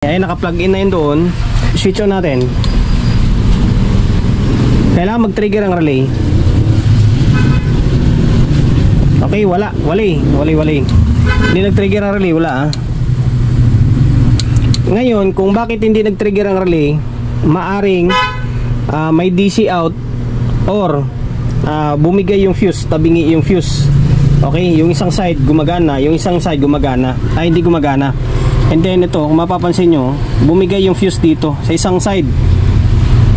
Ay, naka-plug in na yun doon. Switch on natin. Kailangan mag-trigger ang relay. Okay, wali. Hindi nag-trigger ang relay, wala. Ngayon, kung bakit hindi nag-trigger ang relay, maaring may DC out or bumigay yung fuse, tabingi yung fuse. Okay, yung isang side gumagana, yung isang side gumagana. Ay, hindi gumagana. And then ito, kung mapapansin nyo, bumigay yung fuse dito sa isang side.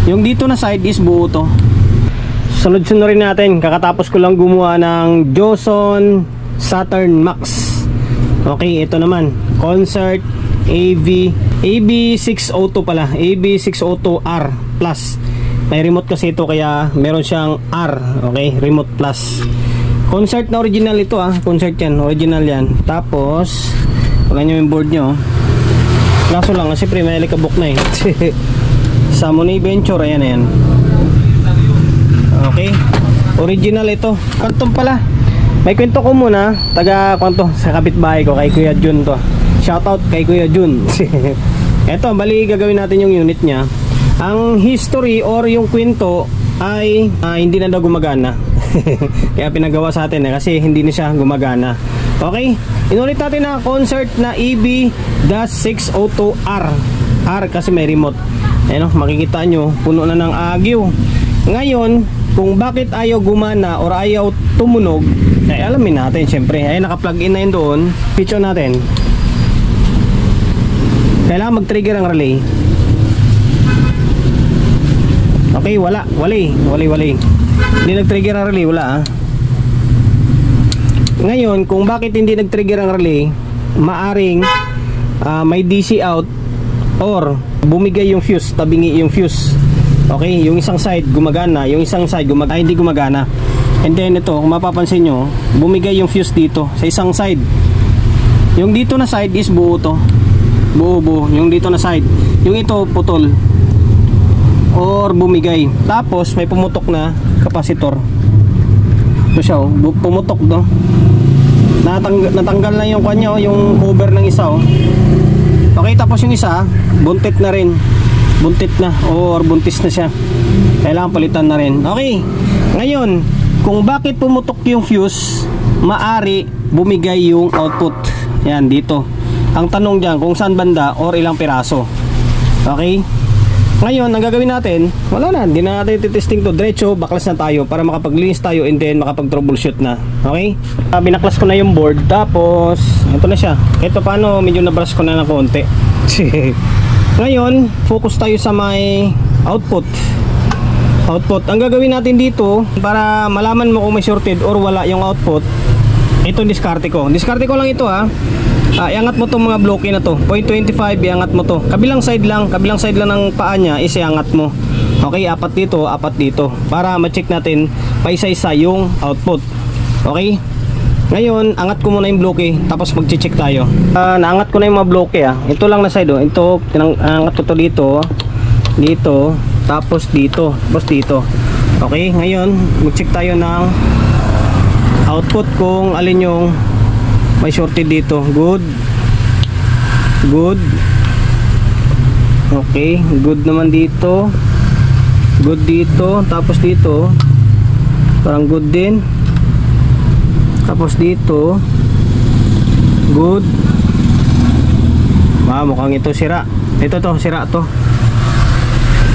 Yung dito na side is buo to. Sunod-sunod rin natin. Kakatapos ko lang gumawa ng Joson Saturn Max. Okay, ito naman Concert AB602 pala, AB602R Plus. May remote kasi ito, kaya meron siyang R. Okay, remote plus. Concert na original ito, Concert yan, original yan. Tapos wala nyo yung board nyo. Kaso lang, kasi may alikabok na Samonay Venture, ayan. Okay, original ito. Karton pala. May kwento ko muna, taga kwanto sa kapitbahay ko, kay Kuya Jun to. Shoutout kay Kuya Jun. Eto, bali gagawin natin yung unit nya. Ang history or yung kwento ay hindi na daw gumagana. Kaya pinagawa sa atin kasi hindi na siya gumagana. Okay, inulit natin na Concert na EB-602R. R kasi may remote. Ayun, makikita nyo, puno na ng agyo. Ngayon, kung bakit ayaw gumana or ayaw tumunog, ay alamin natin syempre. Ay, naka-plug in na yun doon. Switch on natin. Kailangan mag-trigger ang relay. Okay, wali. Hindi nag-trigger ang relay, wala. Ngayon, kung bakit hindi nag-trigger ang relay, maaring may DC out or bumigay yung fuse, tabingi yung fuse. Okay, yung isang side gumagana, yung isang side hindi gumagana. And then ito, kung mapapansin nyo, bumigay yung fuse dito sa isang side. Yung dito na side is buo to. Buo. Yung dito na side. Yung ito putol or bumigay. Tapos may pumutok na kapasitor. Ito siya, pumutok to. Natanggal na yung kanya, yung cover ng isa. Okay, tapos yung isa buntit na rin. Buntit na or buntis na siya. Kailangan palitan na rin. Okay, ngayon, kung bakit pumutok yung fuse, maari bumigay yung output. Yan, dito. Ang tanong dyan, kung saan banda or ilang piraso. Okay, ngayon, ang gagawin natin, wala na, hindi na natin titesting to. Diretso, baklas na tayo para makapaglinis tayo and then makapag-troubleshoot na. Okay? Binaklas ko na yung board. Tapos, ito na siya. Ito paano, medyo nabrush ko na ng konti. Ngayon, focus tayo sa may output. Ang gagawin natin dito, para malaman mo kung may shorted or wala yung output, ito diskarte ko. Diskarte ko lang ito iangat mo tong mga bloke na to, 0.25, iangat mo to. Kabilang side lang ng paa niya is iangat mo. Okay, apat dito para ma-check natin paisa-isa yung output. Okay? Ngayon, angat ko muna yung bloke tapos mag-check tayo. Naangat ko na yung mga bloke Ito lang na side Ito, angat ko to dito, tapos dito. Okay, ngayon mag-check tayo ng output kung alin yung may shorted dito. Good. Okay, good naman dito. Good dito, tapos dito parang good din. Tapos dito good. Mukhang ito sira. Sira to.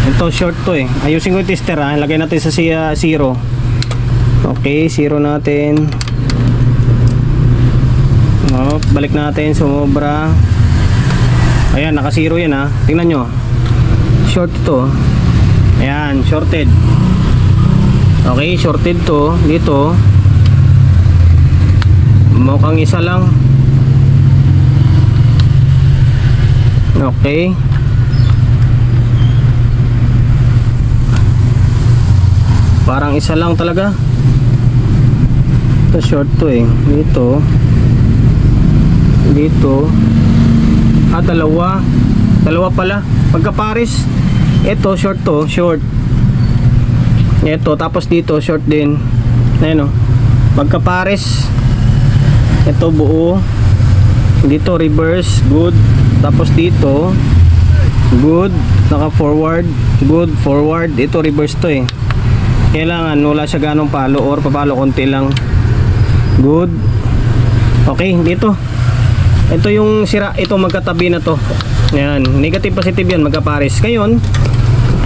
Ito short to Ayusin ko yung tester Lagay natin sa 0. Okay, 0 natin. Balik natin, sumobra. Ayan, naka 0 yan Tingnan nyo. Short to. Ayan, shorted. Okay, shorted to. Dito mukhang isa lang. Okay, parang isa lang talaga. Ito short to dito dalawa pala pagkapares. Ito short to, short. Ito tapos dito short din. Ayun pagkapares. Ito buo, dito reverse, good. Tapos dito Good. Naka forward. Good. Forward. Ito reverse to eh. Kailangan wala siya ganong palo or papalo konti lang. Good. Okay, dito. Ito yung sira, ito magkatabi na to. Yan, negative positive yan, magkapares. Ngayon,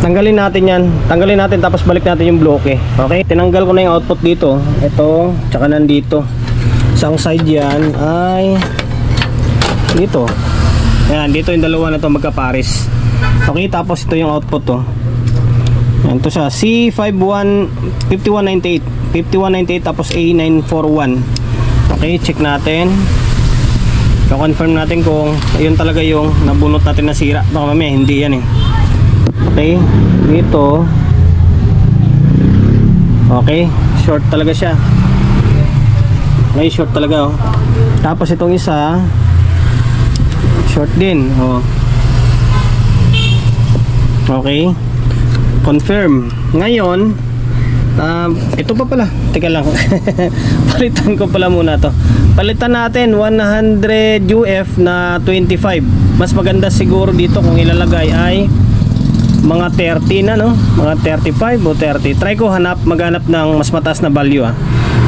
tanggalin natin yan. Tanggalin natin tapos balik natin yung bloke. Okay, tinanggal ko na yung output dito. Ito, tsaka nandito. Isang side yan ay dito. Yan, dito yung dalawa na to magkapares. Okay, tapos ito yung output to. Yan, ito siya, C5198 5198 tapos A941. Okay, check natin. I-confirm natin kung ayun talaga yung nabunot natin na sira. Baka mamaya hindi yan eh. Okay, dito. Okay, short talaga siya. Okay, short talaga oh. Tapos itong isa short din oh. Okay, confirm. Ngayon ito pa pala, teka lang. Palitan ko pala muna to. Palitan natin 100 UF na 25. Mas maganda siguro dito kung ilalagay ay mga 30 na no, mga 35 o 30. Try ko maghanap ng mas mataas na value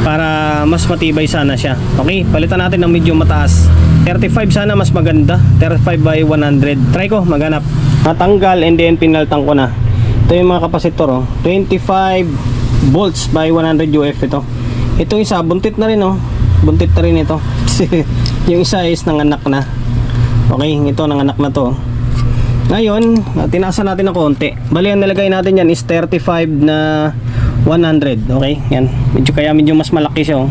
para mas matibay sana siya. Okay, palitan natin ng medyo mataas. 35 sana mas maganda. 35 by 100. Try ko maghanap. Natanggal and then pinaltan ko na. Ito yung mga kapasitor 25 volts by 100 UF ito. Itong isa buntit na rin oh. Buntit na rin ito. Yung isa is nanganak na. Okay, ito nanganak na to. Ngayon, tinasan natin ng konti. Bali ang nilagay natin yan is 35 na 100. Okay, yan. Medyo mas malaki siya oh.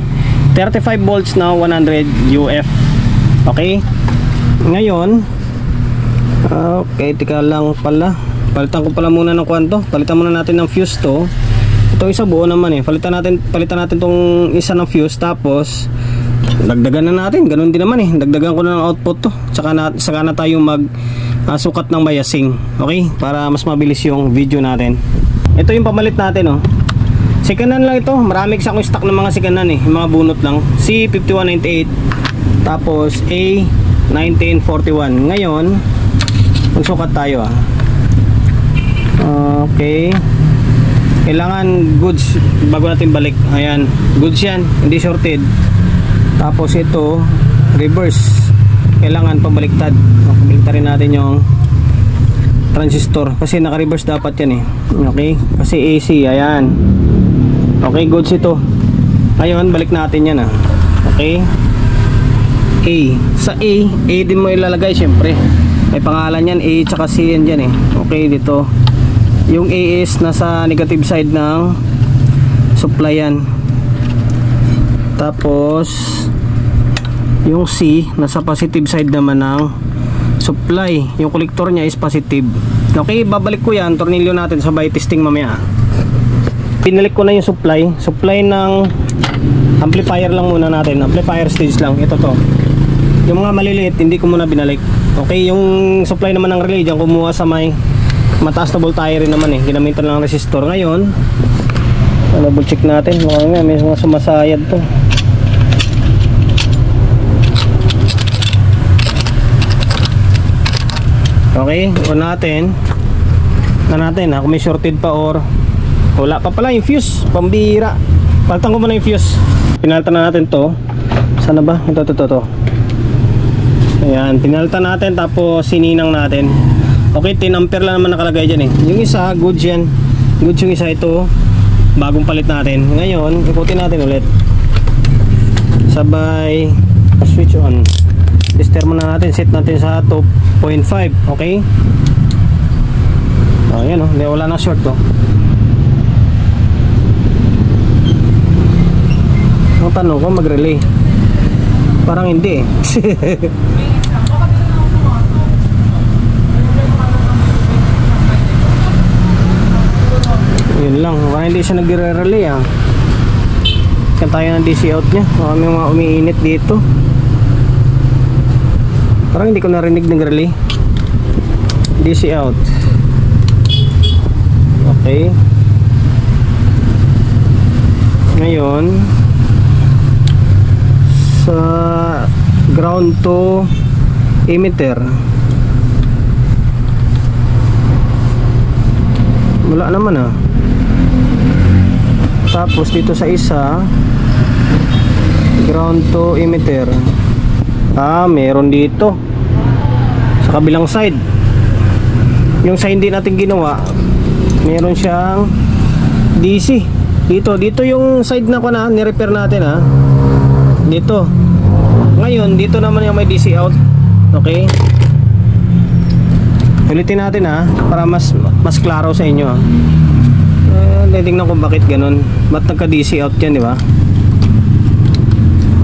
35 volts na 100 UF. Okay. Ngayon, okay, tika lang pala. Palitan ko pala muna ng kwanto. Palitan muna natin ng fuse to. Itong isa buo naman eh. Palitan natin tong isa ng fuse tapos dagdagan na natin. Ganun din naman eh. Dagdagan ko na ng output to. Saka na tayo sukat ng biasing. Okay? Para mas mabilis yung video natin. Ito yung pamalit natin oh. Sikanan lang ito. Marami kasi akong stock ng mga sikanan eh. Yung mga bunot lang. C5198 tapos A1941. Ngayon magsukat tayo okay. Kailangan goods bago natin balik. Ayan, goods yan, hindi shorted. Tapos ito reverse, kailangan pabaliktad. Pabaliktarin natin yung transistor kasi naka reverse dapat yan eh. Okay, kasi AC. Ayan, okay, goods ito. Ngayon balik natin yan okay. A, sa A din mo ilalagay syempre. May pangalan yan, A tsaka C yan dyan eh. Okay, dito yung A is nasa negative side ng supply yan. Tapos yung C nasa positive side naman ng supply. Yung collector niya is positive. Okay, babalik ko yan. Tornilyo natin sabay testing mamaya. Pinalik ko na yung supply ng amplifier lang muna natin. Amplifier stage lang. Ito to. Yung mga maliliit hindi ko muna binalik. Okay, yung supply naman ng relay dyan kumuha sa may mataas na voltahe rin naman eh. Ginamitan lang ng resistor. Ngayon double check natin. Mukhang nga may mga sumasayad to. Okay, on natin kung may shorted pa or wala pa pala yung fuse. Pambira. Palitan ko muna yung fuse. Pinalitan na natin to. Sana ba? Ito. Ayan, pinalitan natin tapos sininang natin. Okay, 10 ampere lang naman nakalagay dyan eh. Yung isa, goods yan. Goods yung isa, ito bagong palit natin. Ngayon, ikutin natin ulit. Sabay switch on. Tester muna natin, set natin sa 2.5. Okay. Ayan o, wala na short to. Ang tanong ko, mag-relay. Parang hindi eh. Yun lang, parang hindi siya nagre-relay Kan tayo ng DC out nya. May mga umiinit dito. Parang hindi ko narinig nag-relay. DC out. Okay. Ngayon sa ground to emitter. wala naman ah. Tapos dito sa isa, ground to emitter. Meron dito sa kabilang side. Yung sa hindi natin ginawa, meron siyang DC. Dito yung side na ko na ni-repair natin ha. Dito. Ngayon, dito naman yung may DC out. Okay? Ulitin natin ha, para mas klaro sa inyo ha. Tingnan ko bakit ganun. Ba't nagka DC out yan, di ba?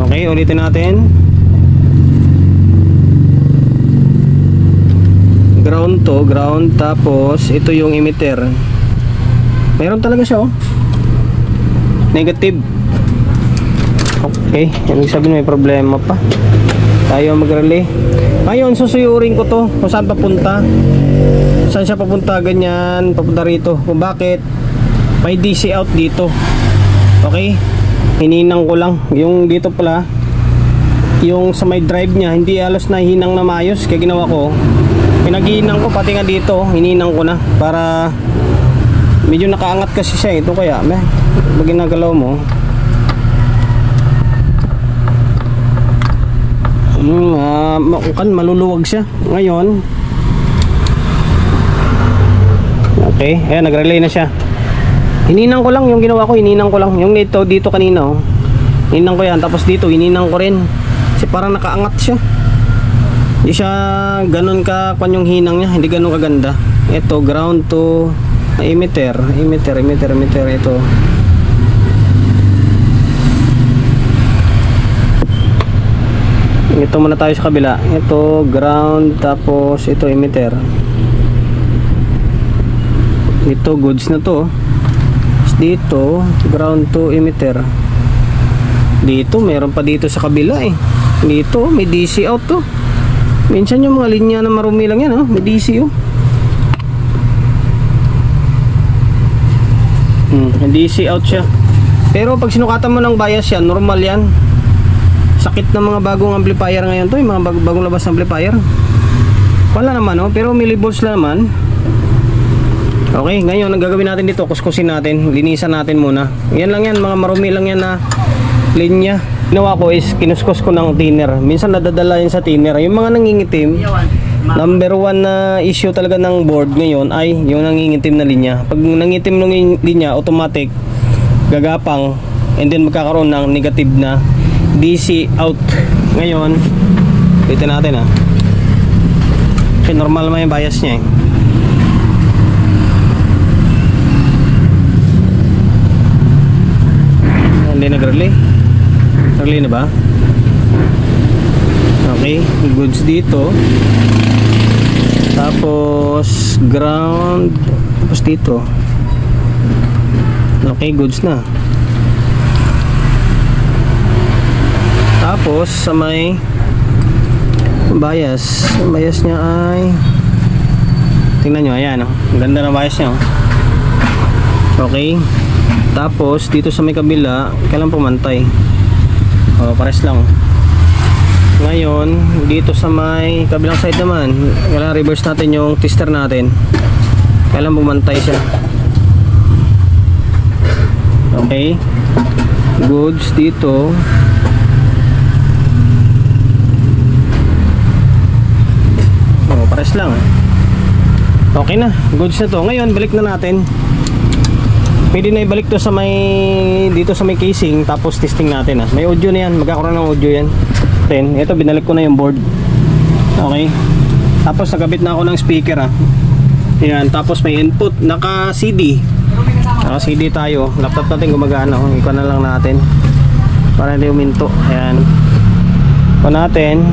Okay, ulitin natin. Ground to, ground, tapos ito yung emitter. Meron talaga siya oh. Negative. Okay, ibig sabihin may problema pa. Tayo mag-relay. Ngayon, susuyurin ko to kung saan papunta. Saan siya papunta, ganyan, papunta rito. Kung bakit may DC out dito. Okay? Hininang ko lang. Yung dito pala, yung sa may drive niya, hindi alos na hinang na maayos. Kaya ginawa ko, pinaghihinang ko pati nga dito, hininang ko na para medyo nakaangat kasi siya. Ito kaya, pag ginagalaw mo, maluluwag siya. Ngayon, okay, ayan, nag-relay na siya. Hininang ko lang yung ginawa ko, hininang ko lang. Yung dito kanina oh. Hininang ko yan, tapos dito hininang ko rin. Kasi parang nakaangat siya. Hindi siya ganun ka kung yung hinang niya, hindi ganun kaganda. Ito ground to emitter ito. Ito muna tayo sa kabila. Ito ground, tapos ito emitter. Ito goods na to. Dito ground to emitter. Dito meron pa dito sa kabila eh. Dito may DC out to. Minsan yung mga linya na marumi lang yan oh, may DC oh. May DC out siya. Pero pag sinukatan mo ng bias yan, normal yan. Sakit ng mga bagong amplifier ngayon to, yung mga bagong labas amplifier. Wala naman oh, pero millivolts lang naman. Okay, ngayon ang gagawin natin dito, kuskusin natin, linisan natin muna. Yan lang yan, mga marumi lang yan na linya. Ginawa ko is kinuskus ko ng thinner. Minsan nadadala yan sa thinner. Yung mga nangingitim, number one na issue talaga ng board ngayon ay yung nangingitim na linya. Pag nangingitim ng linya, automatic gagapang and then magkakaroon ng negative na DC out. Ngayon, dito natin ha. Kasi normal naman yung bias niya eh. Hindi nag-relay. Relay na ba? Okay, goods dito. Tapos ground, tapos dito. Okay, goods na. Tapos sa may bias. Ang bias niya ay, tingnan nyo, ayan oh. Ang ganda ng bias niya oh. Okay. Tapos dito sa may kabila, kailan pumantay. Pares lang. Ngayon, dito sa may kabilang side naman, kailangan reverse natin yung tester natin. Kailan pumantay siya. Okay. Goods dito. Pares lang. Okay na, goods na to. Ngayon, balik na natin. Pwede na ibalik to sa may, dito sa may casing, tapos testing natin may audio na yan, magkakaroon ng audio yan. Then ito, binalik ko na yung board. Okay, tapos nagkabit na ako ng speaker yan, tapos may input, naka CD tayo, laptop natin gumagana. Ikaw na lang natin para hindi uminto. Ayan, ikaw natin.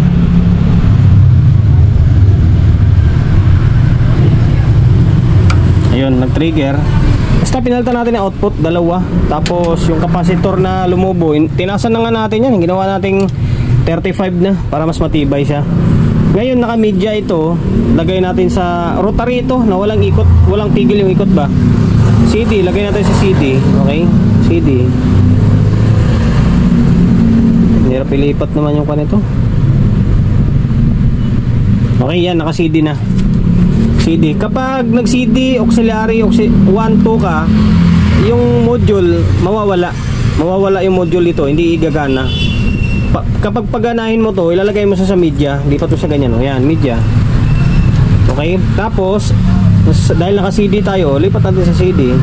Ayun, nag-trigger. Basta pinalitan natin yung output, dalawa. Tapos yung capacitor na lumubo, tinasan na nga natin yan. Ginawa nating 35 na para mas matibay siya. Ngayon naka media ito, lagay natin sa rotary ito na walang ikot, walang tigil yung ikot ba. CD, lagay natin sa CD. Okay, CD. Hirap ilipat naman yung kanito. Okay, yan, naka CD na. CD. Kapag nag CD, auxiliary, 1, 2 ka, yung module mawawala. Mawawala yung module dito, hindi igagana. Kapag paganahin mo to, ilalagay mo sa media. Hindi pa to sa ganyan, oh. Yan, media. Okay, tapos dahil naka CD tayo, lipat natin sa CD.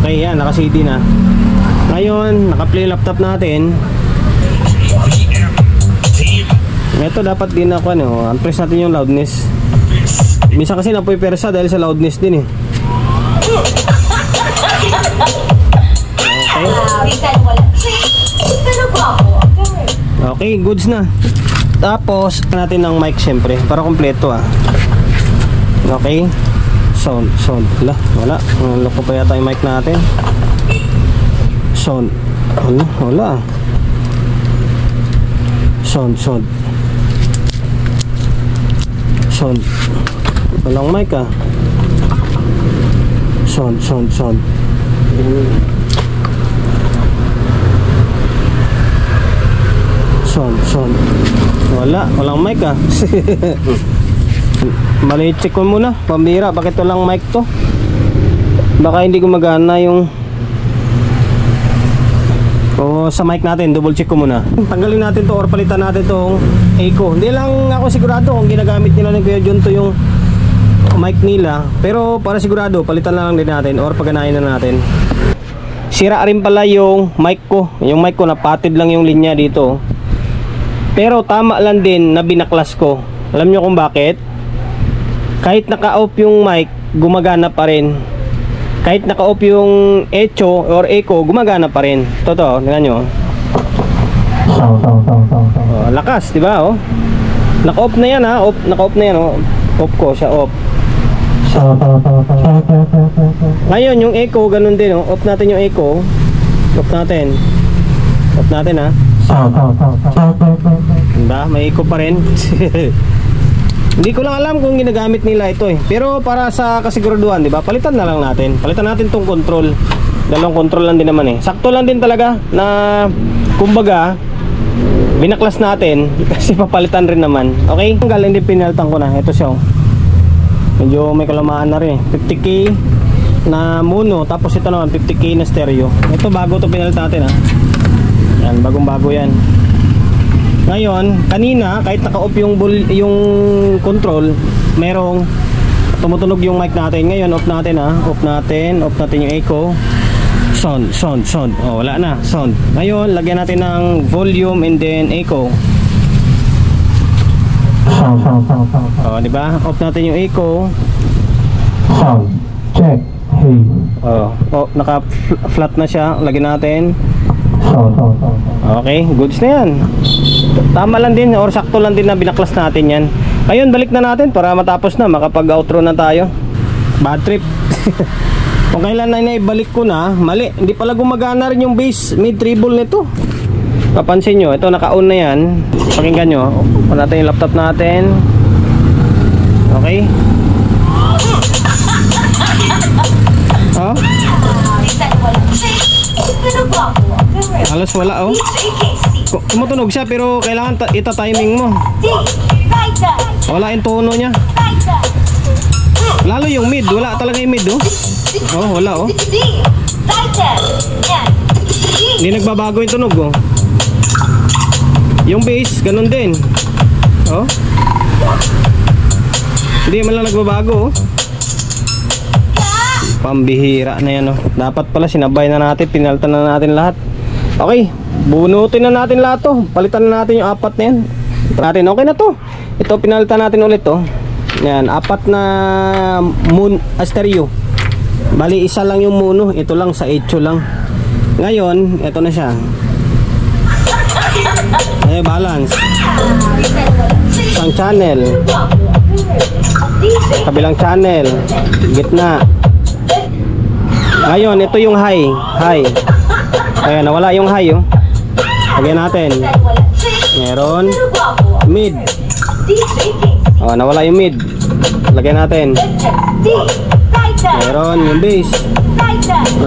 Okay, yan, naka CD na. Ngayon, naka-play laptop natin. Ito dapat din ako press natin yung loudness. Minsan kasi napoy persa dahil sa loudness din eh. Okay. Okay, goods na. Tapos natin ng mic syempre para kompleto ah. Okay. Sound. Wala. Loko pa yata yung mic natin. Sound. Wala. Sound. Walang mic ah. Sound. Sound. Walang mic ah. Mali, check ko muna. Pambira, bakit walang mic to? Baka hindi gumagana yung sa mic natin. Double check ko muna. Tanggalin natin to or palitan natin tong echo. Hindi lang ako sigurado kung ginagamit nila ng Kuya John to yung mic nila, pero para sigurado palitan na lang din natin or paganahin na natin. Sira rin pala yung mic ko. Yung mic ko napatid lang yung linya dito. Pero tama lang din na binaklas ko. Alam nyo kung bakit? Kahit naka-off yung mic, gumagana pa rin. Kahit naka-off yung echo or echo, gumagana pa rin. Totoo, tingnan nyo. Lakas, di ba? Naka-off na yan ha. Naka-off na yan. Off ko siya, off. Ngayon, yung echo, ganun din. Off natin yung echo. Off natin ha. Diba? May echo pa rin. Hindi ko lang alam kung ginagamit nila ito eh. Pero para sa kasiguraduhan, di ba? Palitan na lang natin. Palitan natin tong control. Dalawang control lang din naman eh. Sakto lang din talaga na kumbaga binaklas natin kasi papalitan rin naman. Okay? Ang galing din pinalitan ko na. Ito siya. Medyo may kalamaan na rin. 50k na mono. Tapos ito naman 50k na stereo. Ito bago to pinalitan natin ha. Yan, bagong bago yan. Ngayon, kanina kahit naka-off yung control, merong tumutunog yung mic natin. Ngayon, off natin ha. Off natin yung echo. Sound. Wala na, sound. Ngayon, lagyan natin ng volume and then echo. Di ba? Off natin yung echo. Sound. Check. Hey. Naka-flat na siya. Lagyan natin. Okay, goods na yan. Tama lang din or sakto lang din na binaklas natin yan. Ngayon balik na natin para matapos na, makapag outro na tayo. Bad trip. Kung kailan na ibalik ko na, mali, hindi pala gumagana rin yung bass mid treble nito. Papansin nyo, ito naka-on na yan. Pakinggan nyo, on natin yung laptop natin. Okay. Halos wala tumutunog siya pero kailangan ita-timing mo. Wala yung tono niya. Lalo yung mid, wala talaga yung mid wala hindi nagbabago yung tunog Yung bass, ganun din hindi man lang nagbabago Pambihira na yan Dapat pala sinabay na natin, pinalitan na natin lahat. Okay, bunutin na natin lahat to. Palitan na natin yung apat na yan. Okay na to. Ito pinalitan natin ulit Yan, apat na stereo. Bali isa lang yung mono. Ito lang sa echo lang. Ngayon, ito na siya. Balance. Isang channel. Kabilang channel. Gitna. Ngayon, ito yung high. Ayan, nawala yung high Lagyan natin. Meron mid. Nawala yung mid. Lagyan natin. Meron yung bass.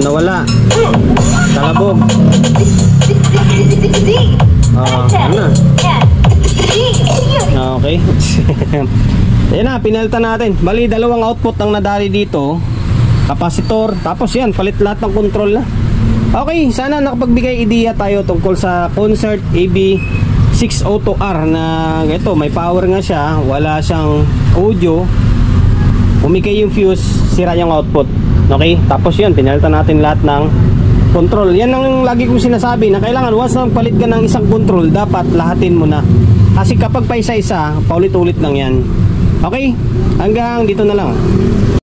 Nawala. Talabog. Ano na? Okay. Ayan na, pinalitan natin. Bali, dalawang output ang nadali dito. Kapasitor, tapos yan, palit lahat ng control na. Okay, sana nakapagbigay ideya tayo tungkol sa Concert AB602R na ito, may power nga siya, wala siyang audio, umikay yung fuse, sira yung output. Okay, tapos yan, pinalitan natin lahat ng control. Yan ang lagi kong sinasabi na kailangan once na palit ka ng isang control, dapat lahatin mo na. Kasi kapag pa isa-isa, paulit-ulit lang yan. Okay, hanggang dito na lang.